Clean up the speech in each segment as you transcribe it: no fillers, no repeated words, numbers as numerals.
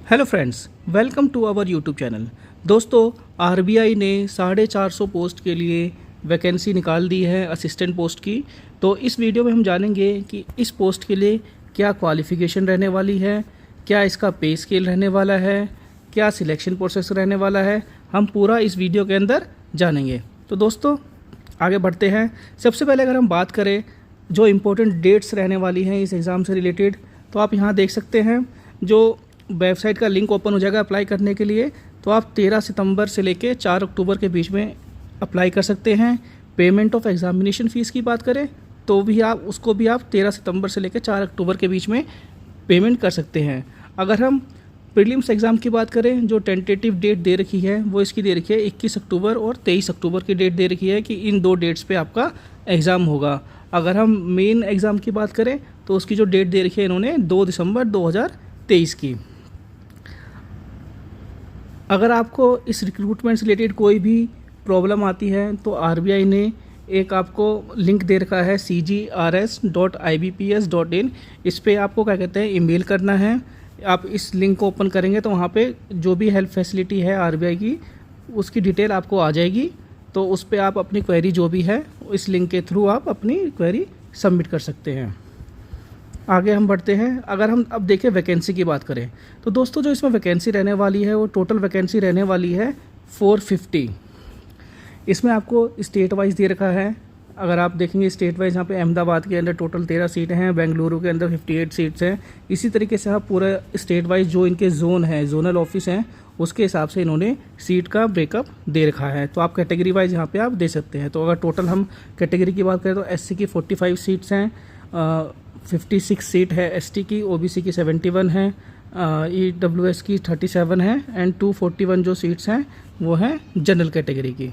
Hello friends, welcome to our YouTube channel. दोस्तों, RBI ने 450 post के लिए वैकेंसी निकाल दी है असिस्टेंट पोस्ट की। तो इस वीडियो में हम जानेंगे कि इस पोस्ट के लिए क्या क्वालिफ़िकेशन रहने वाली है, क्या इसका पे स्केल रहने वाला है, क्या सिलेक्शन प्रोसेस रहने वाला है। हम पूरा इस वीडियो के अंदर जानेंगे। तो दोस्तों, आगे बढ़ते हैं। सबसे पहले अगर हम बात करें जो इम्पोर्टेंट डेट्स रहने वाली हैं इस एग्ज़ाम से रिलेटेड, तो आप यहाँ देख सकते हैं जो वेबसाइट का लिंक ओपन हो जाएगा अप्लाई करने के लिए। तो आप 13 सितंबर से लेके 4 अक्टूबर के बीच में अप्लाई कर सकते हैं। पेमेंट ऑफ एग्ज़ामिनेशन फ़ीस की बात करें तो भी उसको भी आप 13 सितंबर से लेकर 4 अक्टूबर के बीच में पेमेंट कर सकते हैं। अगर हम प्रीलिम्स एग्ज़ाम की बात करें, जो टेंटेटिव डेट दे रखी है वो इसकी दे रखी है 21 अक्टूबर और 23 अक्टूबर की डेट दे रखी है कि इन दो डेट्स पे आपका एग्ज़ाम होगा। अगर हम मेन एग्ज़ाम की बात करें तो उसकी जो डेट दे रखी है इन्होंने 2 दिसंबर 2023 की। अगर आपको इस रिक्रूटमेंट से रिलेटेड कोई भी प्रॉब्लम आती है तो आरबीआई ने एक आपको लिंक दे रखा है cgrs.ibps.in। इस पर आपको क्या कहते हैं ईमेल करना है। आप इस लिंक को ओपन करेंगे तो वहाँ पे जो भी हेल्प फैसिलिटी है आरबीआई की उसकी डिटेल आपको आ जाएगी। तो उस पर आप अपनी क्वेरी जो भी है इस लिंक के थ्रू आप अपनी क्वेरी सबमिट कर सकते हैं। आगे हम बढ़ते हैं। अगर हम अब देखें वैकेंसी की बात करें तो दोस्तों जो इसमें वैकेंसी रहने वाली है वो टोटल वैकेंसी रहने वाली है 450। इसमें आपको स्टेट वाइज दे रखा है। अगर आप देखेंगे स्टेट वाइज यहाँ पे अहमदाबाद के अंदर टोटल 13 सीट हैं, बेंगलुरु के अंदर 58 सीट्स हैं। इसी तरीके से आप पूरा स्टेट वाइज जो इनके जोन है, जोनल ऑफिस हैं, उसके हिसाब से इन्होंने सीट का ब्रेकअप दे रखा है। तो आप कैटेगरी वाइज यहाँ पे आप दे सकते हैं। तो अगर टोटल हम कैटेगरी की बात करें तो एससी की 45 सीट्स हैं, 56 सीट है एसटी की, ओबीसी की 71 है, ईडब्ल्यूएस की 37 है एंड 241 जो सीट्स हैं वो हैं जनरल कैटेगरी की।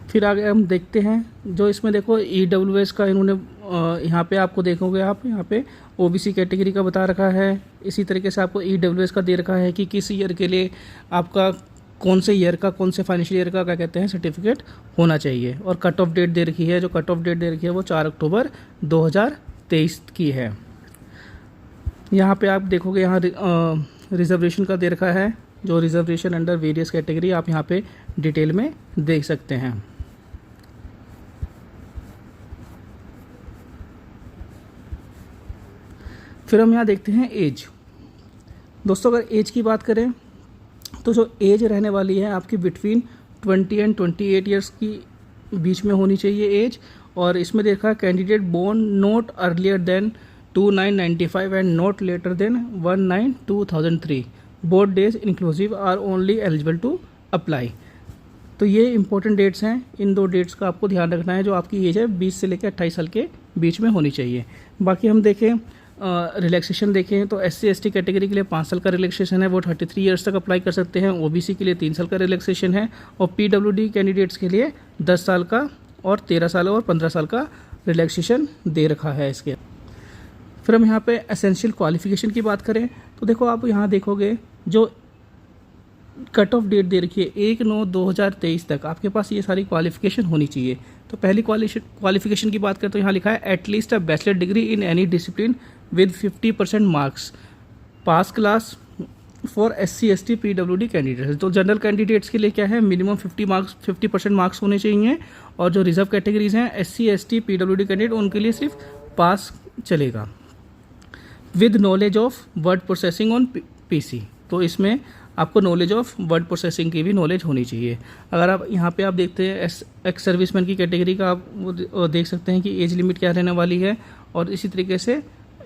फिर आगे हम देखते हैं जो इसमें देखो ईडब्ल्यूएस का इन्होंने यहाँ पे आपको देखोगे आप यहाँ पे ओबीसी कैटेगरी का बता रखा है। इसी तरीके से आपको ईडब्ल्यूएस का दे रखा है कि किस ईयर के लिए आपका कौन से ईयर का, कौन से फाइनेंशियल ईयर का क्या कहते हैं सर्टिफिकेट होना चाहिए। और कट ऑफ डेट दे रखी है, जो कट ऑफ डेट दे रखी है वो 4 अक्टूबर 2023 की है। यहाँ पे आप देखोगे यहाँ रिजर्वेशन का दे रखा है, जो रिजर्वेशन अंडर वेरियस कैटेगरी आप यहाँ पे डिटेल में देख सकते हैं। फिर हम यहाँ देखते हैं एज। दोस्तों अगर एज की बात करें तो जो एज रहने वाली है आपकी बिटवीन 20 एंड 28 ईयर्स की बीच में होनी चाहिए एज। और इसमें देखा candidate born not earlier than 2995 and not later than 19/2003 both days inclusive are only eligible to apply. तो ये इंपॉर्टेंट डेट्स हैं। इन दो डेट्स का आपको ध्यान रखना है। जो आपकी एज है 20 से लेकर 28 साल के बीच में होनी चाहिए। बाकी हम देखें रिलैक्सेशन देखें तो एससी एसटी कैटेगरी के लिए 5 साल का रिलैक्सेशन है, वो 33 ईयर्स तक अप्लाई कर सकते हैं। ओबीसी के लिए 3 साल का रिलैक्सेशन है और पीडब्ल्यूडी कैंडिडेट्स के लिए 10 साल का और 13 साल और 15 साल का रिलैक्सेशन दे रखा है इसके। फिर हम यहाँ पे एसेंशियल क्वालिफिकेशन की बात करें तो देखो आप यहाँ देखोगे जो कट ऑफ डेट दे रखी है 1/9/2023 तक आपके पास ये सारी क्वालिफिकेशन होनी चाहिए। तो पहली क्वालिफिकेशन की बात करें तो यहाँ लिखा है at least a bachelor degree in any discipline with 50% marks pass class for SC ST PWD candidates. तो जनरल कैंडिडेट्स के लिए क्या है मिनिमम 50% मार्क्स होने चाहिए। और जो रिजर्व कैटेगरीज हैं SC ST PWD कैंडिडेट उनके लिए सिर्फ पास चलेगा। With knowledge of word processing on PC। तो इसमें आपको नॉलेज ऑफ वर्ड प्रोसेसिंग की भी नॉलेज होनी चाहिए। अगर आप यहाँ पे आप देखते हैं एक्स सर्विसमैन की कैटेगरी का आप वो देख सकते हैं कि एज लिमिट क्या रहने वाली है। और इसी तरीके से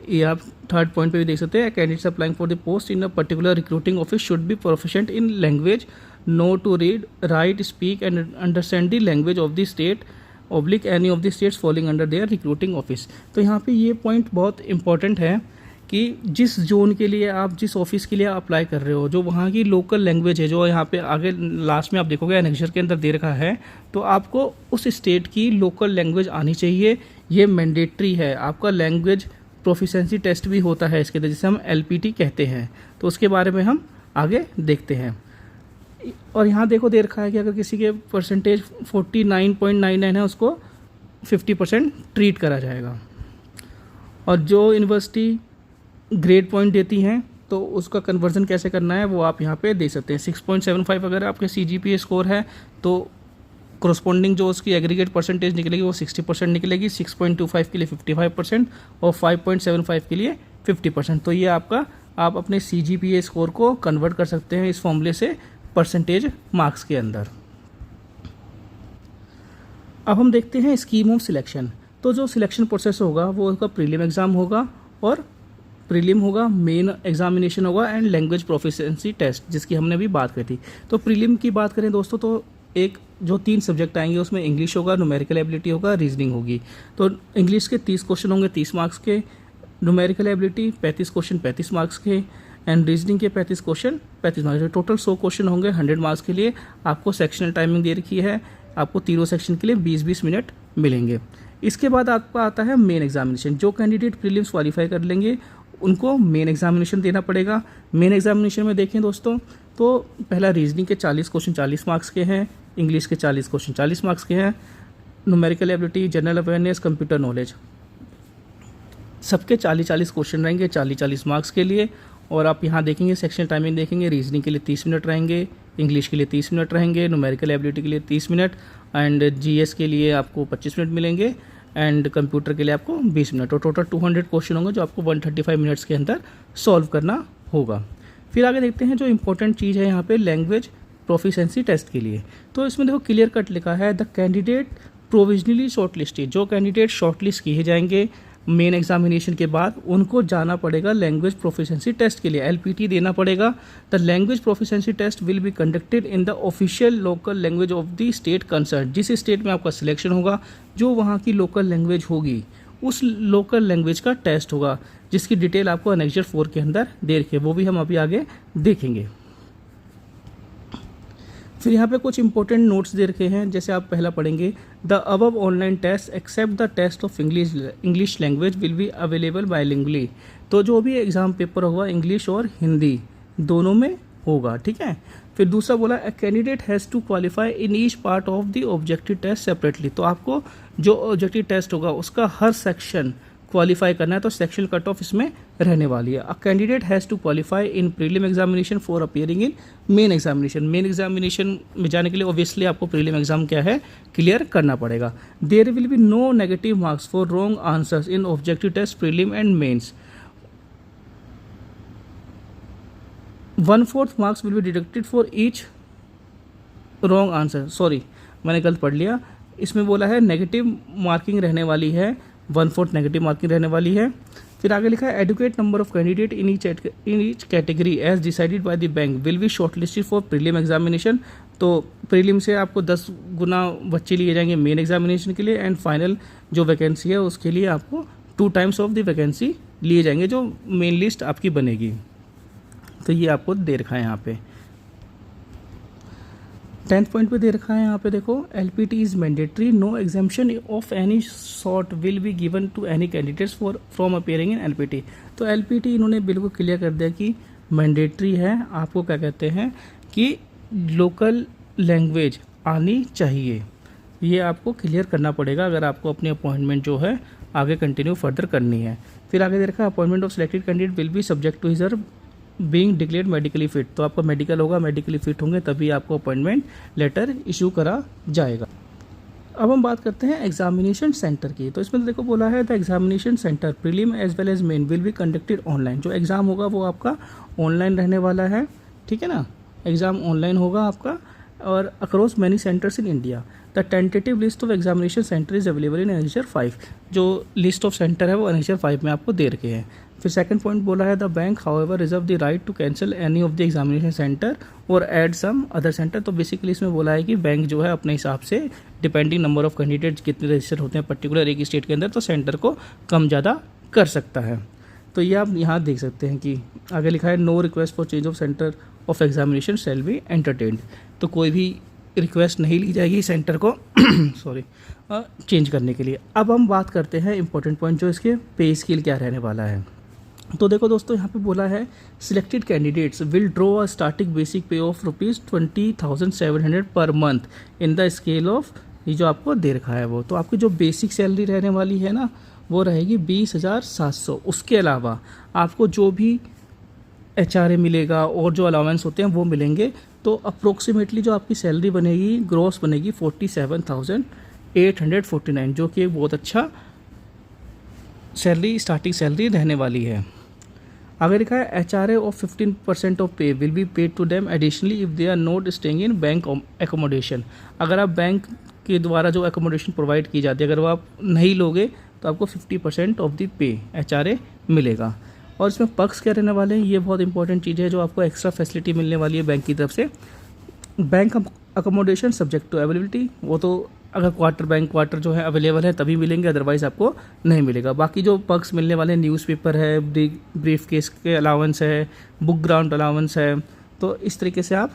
ये आप थर्ड पॉइंट पे भी देख सकते हैं candidates applying for the post in a particular recruiting office should be proficient in language, know to read write speak and understand the language of the state oblique any of the states falling under their recruiting office. तो यहाँ पे ये point बहुत important है कि जिस zone के लिए आप, जिस ऑफिस के लिए आप अप्लाई कर रहे हो, जो वहाँ की लोकल लैंग्वेज है, जो यहाँ पे आगे लास्ट में आप देखोगे एनेक्सर के अंदर दे रखा है, तो आपको उस स्टेट की लोकल लैंग्वेज आनी चाहिए। ये मैंडेटरी है। आपका लैंग्वेज प्रोफिशेंसी टेस्ट भी होता है इसके अंदर, जिसे हम LPT कहते हैं। तो उसके बारे में हम आगे देखते हैं। और यहाँ देखो दे रखा है कि अगर किसी के परसेंटेज 49.99 है उसको 50% ट्रीट करा जाएगा। और जो यूनिवर्सिटी ग्रेड पॉइंट देती हैं तो उसका कन्वर्जन कैसे करना है वो आप यहाँ पे देख सकते हैं। 6.75 अगर आपके CGPA स्कोर है तो कोरस्पॉन्डिंग जो उसकी एग्रीगेट परसेंटेज निकलेगी वो 60% निकलेगी, 6.25 के लिए 55% और 5.75 के लिए 50%। तो ये आपका, आप अपने CGPA स्कोर को कन्वर्ट कर सकते हैं इस फॉर्मूले से परसेंटेज मार्क्स के अंदर। अब हम देखते हैं स्कीम ऑफ सिलेक्शन। तो जो सिलेक्शन प्रोसेस होगा वो उसका प्रीलिम एग्ज़ाम होगा, और प्रीलिम होगा, मेन एग्जामिनेशन होगा एंड लैंग्वेज प्रोफिशिएंसी टेस्ट जिसकी हमने अभी बात करी थी। तो प्रीलिम की बात करें दोस्तों तो एक जो 3 सब्जेक्ट आएंगे उसमें इंग्लिश होगा, न्यूमेरिकल एबिलिटी होगा, रीजनिंग होगी। तो इंग्लिश के 30 क्वेश्चन होंगे 30 मार्क्स के, न्यूमेरिकल एबिलिटी 35 क्वेश्चन 35 मार्क्स के, एंड रीजनिंग के 35 क्वेश्चन 35 मार्क्स के। टोटल 100 क्वेश्चन होंगे 100 मार्क्स के लिए। आपको सेक्शनल टाइमिंग दे रखी है, आपको तीनों सेक्शन के लिए 20-20 मिनट मिलेंगे। इसके बाद आपका आता है मेन एग्जामिनेशन। जो कैंडिडेट प्रीलिम्स क्वालिफाई कर लेंगे उनको मेन एग्जामिनेशन देना पड़ेगा। मेन एग्जामिनेशन में देखें दोस्तों तो पहला रीजनिंग के 40 क्वेश्चन 40 मार्क्स के हैं, इंग्लिश के 40 क्वेश्चन 40 मार्क्स के हैं, numerical ability, general awareness, computer knowledge, सबके 40-40 क्वेश्चन रहेंगे 40-40 मार्क्स के लिए। और आप यहाँ देखेंगे सेक्शन टाइमिंग देखेंगे, रीजनिंग के लिए 30 मिनट रहेंगे, इंग्लिश के लिए 30 मिनट रहेंगे, न्यूमेरिकल एबिलिटी के लिए 30 मिनट, एंड GS के लिए आपको 25 मिनट मिलेंगे, एंड कंप्यूटर के लिए आपको 20 मिनट। और टोटल 200 क्वेश्चन होंगे जो आपको 135 मिनट्स के अंदर सॉल्व करना होगा। फिर आगे देखते हैं जो इंपॉर्टेंट चीज़ है यहाँ पे लैंग्वेज प्रोफिशिएंसी टेस्ट के लिए। तो इसमें देखो क्लियर कट लिखा है द कैंडिडेट प्रोविजनली शॉर्टलिस्टेड। जो कैंडिडेट शॉर्टलिस्ट किए जाएंगे मेन एग्जामिनेशन के बाद उनको जाना पड़ेगा लैंग्वेज प्रोफिशिएंसी टेस्ट के लिए, LPT देना पड़ेगा। The language proficiency test will be conducted in the official local language of the state concern. जिस स्टेट में आपका सिलेक्शन होगा जो वहाँ की लोकल लैंग्वेज होगी उस लोकल लैंग्वेज का टेस्ट होगा, जिसकी डिटेल आपको एनेक्सर 4 के अंदर दे रखी है, वो भी हम अभी आगे देखेंगे। फिर यहाँ पे कुछ इंपॉर्टेंट नोट्स दे रखे हैं, जैसे आप पहला पढ़ेंगे the above online test except the test of English language will be available bilingually. तो जो भी एग्ज़ाम पेपर होगा इंग्लिश और हिंदी दोनों में होगा, ठीक है। फिर दूसरा बोला a candidate has to qualify in each part of the objective test separately. तो आपको जो ऑब्जेक्टिव टेस्ट होगा उसका हर सेक्शन क्वालिफाई करना है, तो सेक्शनल कट ऑफ इसमें रहने वाली है। A candidate has to qualify in prelim examination for appearing in main examination. Main examination में जाने के लिए ऑब्वियसली आपको प्रीलिम एग्जाम क्या है क्लियर करना पड़ेगा। There will be no negative marks for wrong answers in objective test prelim and mains. 1/4 marks will be deducted for each wrong answer. Sorry मैंने गलत पढ़ लिया, इसमें बोला है नेगेटिव मार्किंग रहने वाली है, 1/4 नेगेटिव मार्किंग रहने वाली है। फिर आगे लिखा है adequate number of candidate in each category as decided by the bank will be shortlisted for prelim examination. तो प्रीलिम से आपको 10 गुना बच्चे लिए जाएंगे मेन एग्जामिनेशन के लिए, एंड फाइनल जो वैकेंसी है उसके लिए आपको 2 टाइम्स ऑफ द वैकेंसी लिए जाएंगे जो मेन लिस्ट आपकी बनेगी। तो ये आपको दे रखा है यहाँ पे 10th पॉइंट पे दे रखा है यहाँ पे देखो LPT is mandatory, no exemption of any sort will be given to any candidates for from appearing in LPT। तो LPT इन्होंने बिल्कुल क्लियर कर दिया कि मैंडेटरी है, आपको क्या कहते हैं कि लोकल लैंग्वेज आनी चाहिए, ये आपको क्लियर करना पड़ेगा अगर आपको अपनी अपॉइंटमेंट जो है आगे कंटिन्यू फर्दर करनी है। फिर आगे दे रखा है appointment of selected candidate will be subject to his her being declared medically fit. तो आपका मेडिकल होगा, मेडिकली फिट होंगे तभी आपको अपॉइंटमेंट लेटर इशू करा जाएगा। अब हम बात करते हैं एग्जामिनेशन सेंटर की। तो इसमें देखो बोला है the examination centre prelim as well as main will be conducted online. जो एग्ज़ाम होगा वो आपका ऑनलाइन रहने वाला है, ठीक है ना, एग्ज़ाम ऑनलाइन होगा आपका, और across many centres in India. The tentative list of examination centre is available in annexure 5। जो लिस्ट ऑफ सेंटर है वो एनेक्सर 5 में आपको दे रखे हैं। फिर सेकंड पॉइंट बोला है the bank however reserve the right to cancel any of the examination centre और ऐड सम अदर सेंटर। तो बेसिकली इसमें बोला है कि बैंक जो है अपने हिसाब से डिपेंडिंग नंबर ऑफ कैंडिडेट कितने रजिस्टर होते हैं पर्टिकुलर एक स्टेट के अंदर, तो सेंटर को कम ज़्यादा कर सकता है। तो ये आप यहाँ देख सकते हैं कि आगे लिखा है no request for change of centre of examination shall be entertained. तो कोई भी रिक्वेस्ट नहीं ली जाएगी सेंटर को सॉरी चेंज करने के लिए। अब हम बात करते हैं इंपॉर्टेंट पॉइंट जो इसके पे स्केल क्या रहने वाला है। तो देखो दोस्तों यहाँ पे बोला है selected candidates will draw a starting basic pay of ₹20,700 per month in the scale of, ये जो आपको दे रखा है वो, तो आपकी जो बेसिक सैलरी रहने वाली है ना वो रहेगी 20,700। उसके अलावा आपको जो भी HRA मिलेगा और जो अलाउंस होते हैं वो मिलेंगे। तो अप्रोक्सीमेटली जो आपकी सैलरी बनेगी, ग्रॉस बनेगी 47,849, जो कि एक बहुत अच्छा सैलरी, स्टार्टिंग सैलरी रहने वाली है। आगे लिखा है HRA of 15% of pay will be paid to them additionally if they are not staying in bank accommodation. अगर आप बैंक के द्वारा जो एकोमोडेशन प्रोवाइड की जाती है, अगर वो आप नहीं लोगे तो आपको 50% ऑफ द पे HRA मिलेगा। और इसमें पर्क्स क्या रहने वाले हैं, ये बहुत इंपॉर्टेंट चीज़ है जो आपको एक्स्ट्रा फैसिलिटी मिलने वाली है बैंक की तरफ से। Bank accommodation subject to availability, वो तो अगर क्वार्टर जो है अवेलेबल है तभी मिलेंगे, अदरवाइज़ आपको नहीं मिलेगा। बाकी जो पर्क्स मिलने वाले हैं, न्यूज़पेपर है, ब्रीफ केस के अलाउंस है, बुक ग्राउंड अलाउंस है, तो इस तरीके से आप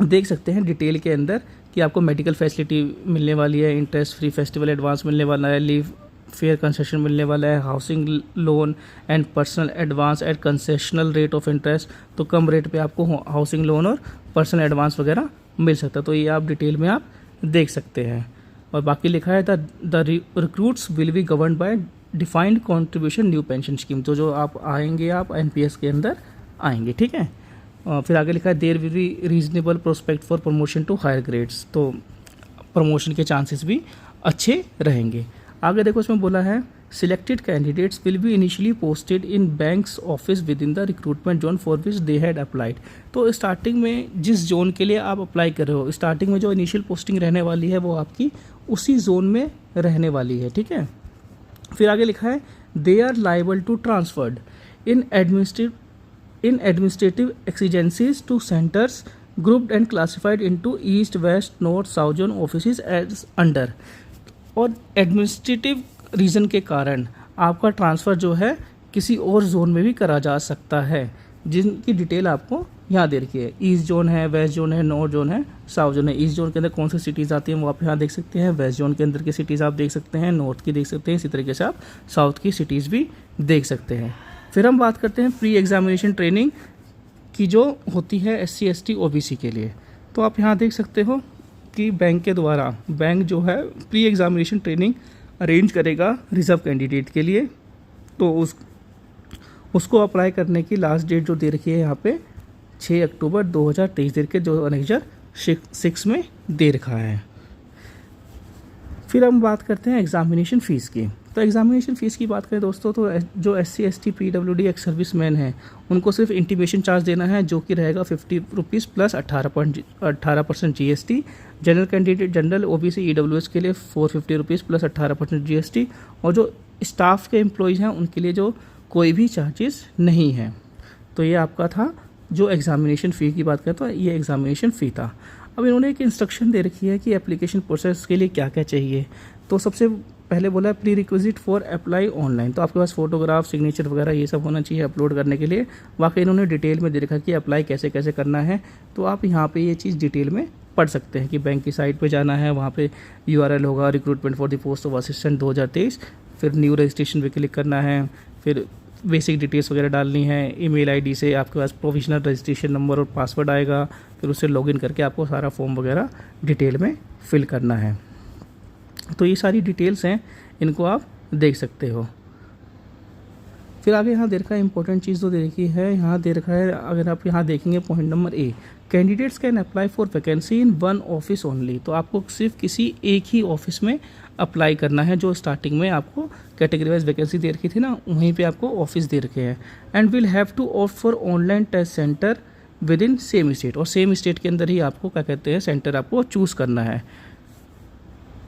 देख सकते हैं डिटेल के अंदर कि आपको मेडिकल फैसिलिटी मिलने वाली है, इंटरेस्ट फ्री फेस्टिवल एडवांस मिलने वाला है, लीव फेयर कंसेशन मिलने वाला है, housing loan and personal advance at concessional rate of interest, तो कम रेट पे आपको हाउसिंग लोन और पर्सनल एडवांस वगैरह मिल सकता है। तो ये आप डिटेल में आप देख सकते हैं। और बाकी लिखा है the recruits will be govern by defined contribution new pension scheme, तो जो आप आएंगे आप NPS के अंदर आएंगे, ठीक है। फिर आगे लिखा है there will be reasonable prospect for promotion to higher grades, तो प्रमोशन के चांसेस भी अच्छे रहेंगे। आगे देखो इसमें बोला है selected candidates will be initially posted in banks office within the recruitment zone for which they had applied. तो स्टार्टिंग में जिस जोन के लिए आप अप्लाई कर रहे हो, स्टार्टिंग में जो इनिशियल पोस्टिंग रहने वाली है वो आपकी उसी जोन में रहने वाली है, ठीक है। फिर आगे लिखा है they are liable to transferred in administrative exigencies to centres grouped and classified into east, west, north, south zone offices as under। और एडमिनिस्ट्रेटिव रीज़न के कारण आपका ट्रांसफ़र जो है किसी और जोन में भी करा जा सकता है, जिनकी डिटेल आपको यहाँ दे रखी है। ईस्ट जोन है, वेस्ट जोन है, नॉर्थ जोन है, साउथ जोन है। ईस्ट जोन के अंदर कौन सी सिटीज़ आती हैं वो आप यहाँ देख सकते हैं, वेस्ट जोन के अंदर की सिटीज़ आप देख सकते हैं, नॉर्थ की देख सकते हैं, इसी तरीके से आप साउथ की सिटीज़ भी देख सकते हैं। फिर हम बात करते हैं प्री एग्जामिनेशन ट्रेनिंग की जो होती है SC ST OBC के लिए। तो आप यहाँ देख सकते हो कि बैंक के द्वारा बैंक जो है प्री एग्जामिनेशन ट्रेनिंग अरेंज करेगा रिजर्व कैंडिडेट के लिए। तो उसको अप्लाई करने की लास्ट डेट जो दे रखी है यहाँ पे 6 अक्टूबर 2023 दे के जो एनेक्जर 6 में दे रखा है। फिर हम बात करते हैं एग्जामिनेशन फ़ीस की। तो एग्जामिनेशन फ़ीस की बात करें दोस्तों, तो जो SC ST PWD ex serviceman हैं उनको सिर्फ इंटीमेशन चार्ज देना है, जो कि रहेगा 50 rupees plus 18% GST। General candidate, general OBC EWS के लिए 450 रुपीज़ प्लस 18% GST। और जो स्टाफ के एम्प्लॉयज़ हैं उनके लिए जो कोई भी चार्जेस नहीं है। तो ये आपका था जो एग्ज़ामिनेशन फ़ी की बात करें, तो ये एग्ज़ामिनेशन फ़ी था। अब इन्होंने एक इंस्ट्रक्शन दे रखी है कि एप्लीकेशन प्रोसेस के लिए क्या क्या चाहिए। तो सबसे पहले बोला है pre requisite for apply online, तो आपके पास फोटोग्राफ, सिग्नेचर वगैरह ये सब होना चाहिए अपलोड करने के लिए। वाकई इन्होंने डिटेल में दे रखा कि अप्लाई कैसे कैसे करना है, तो आप यहाँ पे ये चीज़ डिटेल में पढ़ सकते हैं कि बैंक की साइट पे जाना है, वहाँ पे URL होगा recruitment for the post of assistant 2023, फिर न्यू रजिस्ट्रेशन पे क्लिक करना है, फिर बेसिक डिटेल्स वगैरह डालनी है। ईमेल ID से आपके पास प्रोविजनल रजिस्ट्रेशन नंबर और पासवर्ड आएगा, फिर उससे लॉगिन करके आपको सारा फॉर्म वगैरह डिटेल में फिल करना है। तो ये सारी डिटेल्स हैं, इनको आप देख सकते हो। फिर आगे यहाँ दे रखा है इंपॉर्टेंट चीज़ जो दे रखी है, यहाँ दे रखा है, अगर आप यहाँ देखेंगे point number A, candidates can apply for vacancy in one office only. तो आपको सिर्फ किसी एक ही ऑफिस में अप्लाई करना है, जो स्टार्टिंग में आपको कैटेगरी वाइज वैकेंसी दे रखी थी ना, वहीं पे आपको ऑफिस दे रखे हैं। And will have to opt for online test centre within same state, और सेम स्टेट के अंदर ही आपको क्या कहते हैं सेंटर आपको चूज़ करना है।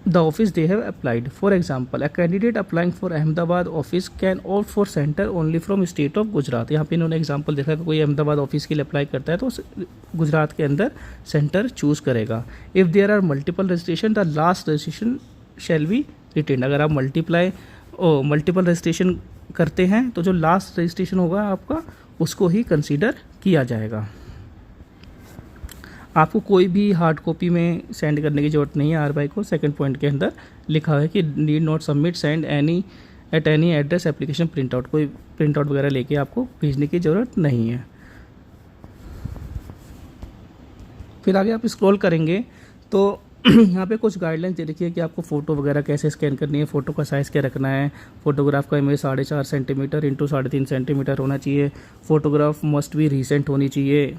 The office they have applied, for example a candidate applying for Ahmedabad office can opt for centre only from state of Gujarat. यहाँ पे इन्होंने एग्जाम्पल देखा कि कोई अहमदाबाद ऑफिस के लिए अप्लाई करता है तो गुजरात के अंदर सेंटर चूज़ करेगा। If there are multiple registration the last registration shall be retain. अगर आप मल्टीपल रजिस्ट्रेशन करते हैं तो जो लास्ट रजिस्ट्रेशन होगा आपका उसको ही कंसीडर किया जाएगा। आपको कोई भी हार्ड कॉपी में सेंड करने की ज़रूरत नहीं है। RBI को सेकंड पॉइंट के अंदर लिखा है कि need not submit send at any address application print out, कोई प्रिंट आउट वगैरह लेके आपको भेजने की ज़रूरत नहीं है। फिर आगे आप स्क्रॉल करेंगे तो यहाँ पे कुछ गाइडलाइंस दे रखी है कि आपको फ़ोटो वगैरह कैसे स्कैन करनी है, फ़ोटो का साइज़ क्या रखना है, फ़ोटोग्राफ का इमेज 4.5 सेंटीमीटर इंटू 3.5 सेंटीमीटर होना चाहिए, फ़ोटोग्राफ मस्ट भी रीसेंट होनी चाहिए।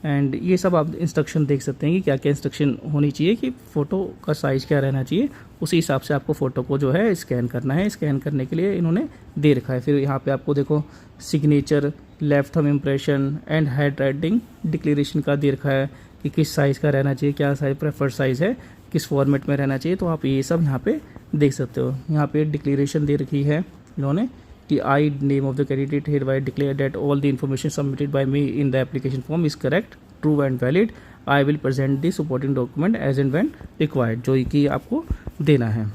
एंड ये सब आप इंस्ट्रक्शन देख सकते हैं कि क्या क्या इंस्ट्रक्शन होनी चाहिए कि फ़ोटो का साइज़ क्या रहना चाहिए, उसी हिसाब से आपको फ़ोटो को जो है स्कैन करना है। स्कैन करने के लिए इन्होंने दे रखा है। फिर यहाँ पे आपको देखो signature, left thumb impression and hand writing declaration का दे रखा है कि किस साइज़ का रहना चाहिए, क्या साइज प्रेफर्ड साइज़ है, किस फॉर्मेट में रहना चाहिए। तो आप ये सब यहाँ पे देख सकते हो। यहाँ पे डिक्लेरेशन दे रखी है इन्होंने कि I name of the candidate hereby declare that all the information submitted by me in the application form is correct, true and valid. I will present the supporting document as and when required, जो कि आपको देना है।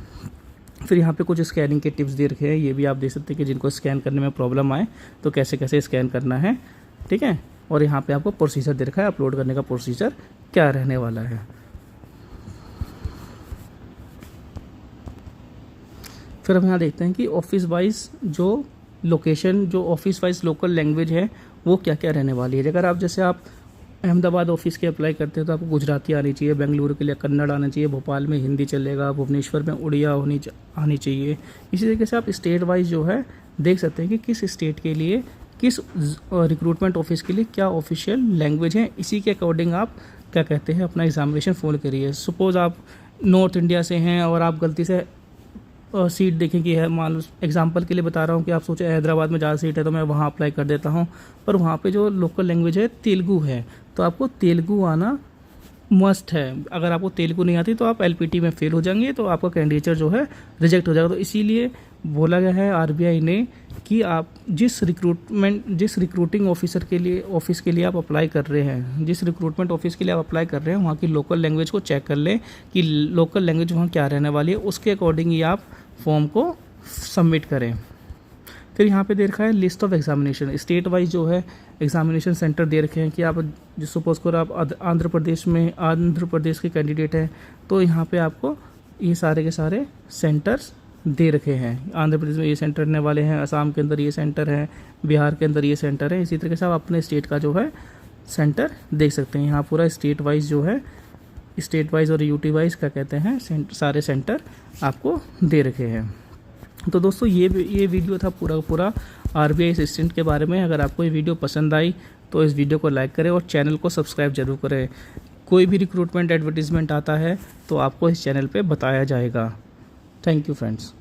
फिर यहाँ पे कुछ scanning के टिप्स दे रखे हैं, ये भी आप देख सकते हैं कि जिनको स्कैन करने में प्रॉब्लम आए तो कैसे कैसे स्कैन करना है, ठीक है। और यहाँ पे आपको प्रोसीजर दे रखा है, अपलोड करने का प्रोसीजर क्या रहने वाला है। फिर हम यहाँ देखते हैं कि ऑफिस वाइज जो लोकेशन, जो ऑफिस वाइज लोकल लैंग्वेज है वो क्या क्या रहने वाली है। अगर आप जैसे आप अहमदाबाद ऑफिस के अप्लाई करते हैं तो आपको गुजराती आनी चाहिए, बेंगलुरु के लिए कन्नड़ आना चाहिए, भोपाल में हिंदी चलेगा, भुवनेश्वर में उड़िया आनी चाहिए। इसी तरीके से आप स्टेट वाइज जो है देख सकते हैं कि किस स्टेट के लिए, किस रिक्रूटमेंट ऑफिस के लिए क्या ऑफिशियल लैंग्वेज है, इसी के अकॉर्डिंग आप क्या कहते हैं अपना एग्जामिनेशन फॉलो करिए। सपोज़ आप नॉर्थ इंडिया से हैं और आप गलती से सीट देखें कि है, मान लो एग्जांपल के लिए बता रहा हूँ कि आप सोचे हैदराबाद में ज़्यादा सीट है तो मैं वहाँ अप्लाई कर देता हूँ, पर वहाँ पे जो लोकल लैंग्वेज है तेलुगु है, तो आपको तेलुगु आना मस्ट है। अगर आपको तेलुगु नहीं आती तो आप एलपीटी में फेल हो जाएंगे, तो आपका कैंडिडेचर जो है रिजेक्ट हो जाएगा। तो इसीलिए बोला गया है आरबीआई ने कि आप जिस रिक्रूटिंग ऑफिसर के लिए, ऑफिस के लिए आप अप्लाई कर रहे हैं, जिस रिक्रूटमेंट ऑफिस के लिए आप अप्लाई कर रहे हैं, वहाँ की लोकल लैंग्वेज को चेक कर लें कि लोकल लैंग्वेज वहाँ क्या रहने वाली है, उसके अकॉर्डिंग ही आप फॉर्म को सबमिट करें। फिर यहाँ पे दे रखा है list of examination, state wise जो है एग्जामिनेशन सेंटर दे रखे हैं कि आप जो सपोज करो आप आंध्र प्रदेश के कैंडिडेट हैं तो यहाँ पे आपको ये सारे के सारे सेंटर्स दे रखे हैं। आंध्र प्रदेश में ये सेंटर रहने वाले हैं, असम के अंदर ये सेंटर है, बिहार के अंदर ये सेंटर है। इसी तरीके से आप अपने स्टेट का जो है सेंटर देख सकते हैं। यहाँ पूरा स्टेट वाइज जो है, स्टेट वाइज और यूटी वाइज क्या कहते हैं सारे सेंटर आपको दे रखे हैं। तो दोस्तों ये वीडियो था पूरा आरबीआई असिस्टेंट के बारे में। अगर आपको ये वीडियो पसंद आई तो इस वीडियो को लाइक करें और चैनल को सब्सक्राइब जरूर करें। कोई भी रिक्रूटमेंट एडवर्टीजमेंट आता है तो आपको इस चैनल पे बताया जाएगा। Thank you friends.